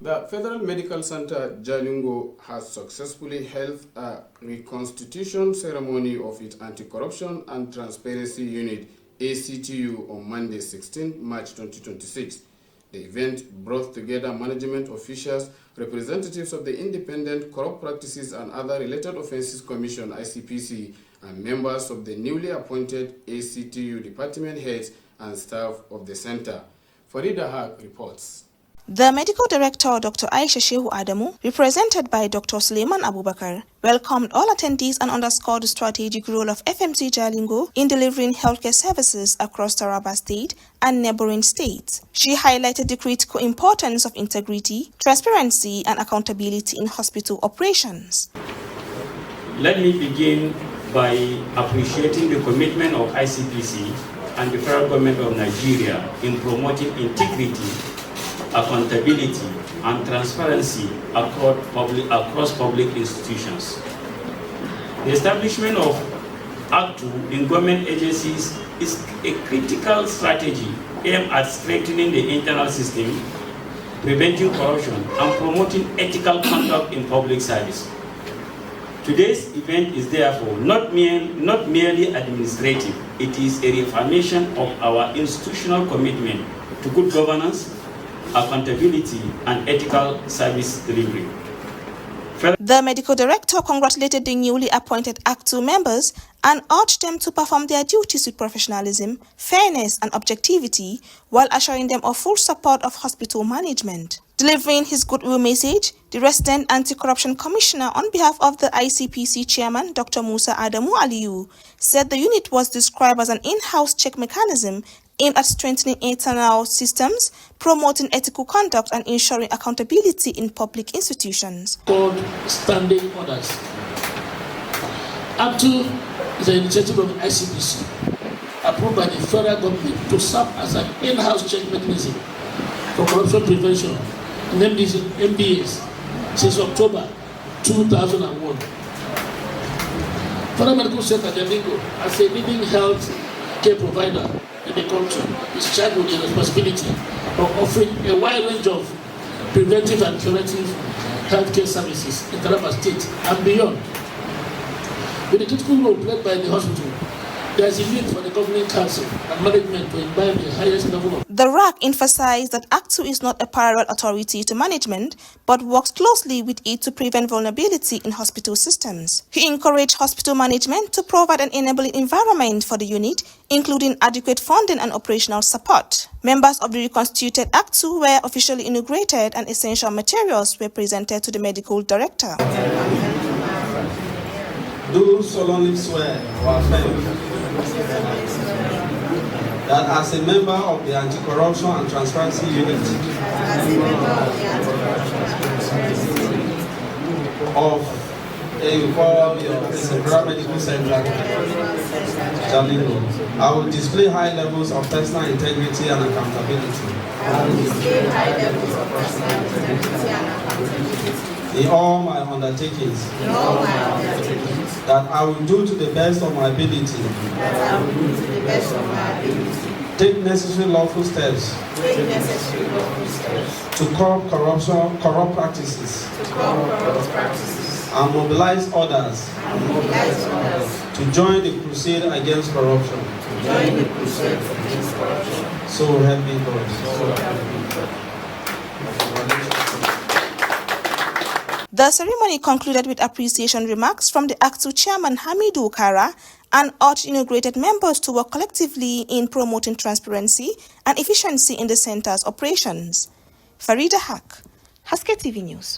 The Federal Medical Center Jalingo has successfully held a reconstitution ceremony of its Anti-Corruption and Transparency Unit ACTU on Monday, 16 March 2026. The event brought together management officials, representatives of the Independent Corrupt Practices and Other Related Offences Commission (ICPC), and members of the newly appointed ACTU department heads and staff of the center. Farida Haq reports. The medical director, Dr. Aisha Shehu Adamu, represented by Dr. Suleiman Abubakar, welcomed all attendees and underscored the strategic role of FMC Jalingo in delivering healthcare services across Taraba State and neighboring states. She highlighted the critical importance of integrity, transparency, and accountability in hospital operations. Let me begin by appreciating the commitment of ICPC and the federal government of Nigeria in promoting integrity, accountability, and transparency across public institutions. The establishment of ACTU in government agencies is a critical strategy aimed at strengthening the internal system, preventing corruption, and promoting ethical conduct in public service. Today's event is therefore not merely administrative. It is a reaffirmation of our institutional commitment to good governance, accountability, and ethical service delivery. The medical director congratulated the newly appointed ACTU members and urged them to perform their duties with professionalism, fairness, and objectivity while assuring them of full support of hospital management. Delivering his goodwill message, the resident anti-corruption commissioner on behalf of the ICPC chairman, Dr. Musa Adamu Aliyu, said the unit was described as an in-house check mechanism aimed at strengthening internal systems, promoting ethical conduct, and ensuring accountability in public institutions. Called standing orders. ACTU is an initiative of the ICPC approved by the federal government to serve as an in-house check mechanism for corruption prevention, named as MBAs, since October 2001. Federal Medical Center Jalingo, as a leading health care provider in the country, is charged with the responsibility of offering a wide range of preventive and curative healthcare services in Taraba State and beyond. With the critical role played by the hospital, there is a need for the governing council and management to imbibe the highest level of. The RAC emphasized that ACTU is not a parallel authority to management, but works closely with it to prevent vulnerability in hospital systems. He encouraged hospital management to provide an enabling environment for the unit, including adequate funding and operational support. Members of the reconstituted ACTU were officially inaugurated and essential materials were presented to the medical director. Do solemnly swear or affirm that as a member of the Anti-Corruption and Transparency Unit of a Federal Medical Center Jalingo, I will display high levels of personal integrity and accountability. In all my undertakings, that I will do to the best of my ability, take necessary lawful steps to curb corrupt practices, and mobilize others to join the crusade against corruption. So help me God. The ceremony concluded with appreciation remarks from the ACTU chairman Hamidu Kara and urged inaugurated members to work collectively in promoting transparency and efficiency in the center's operations. Farida Haq, Haske TV News.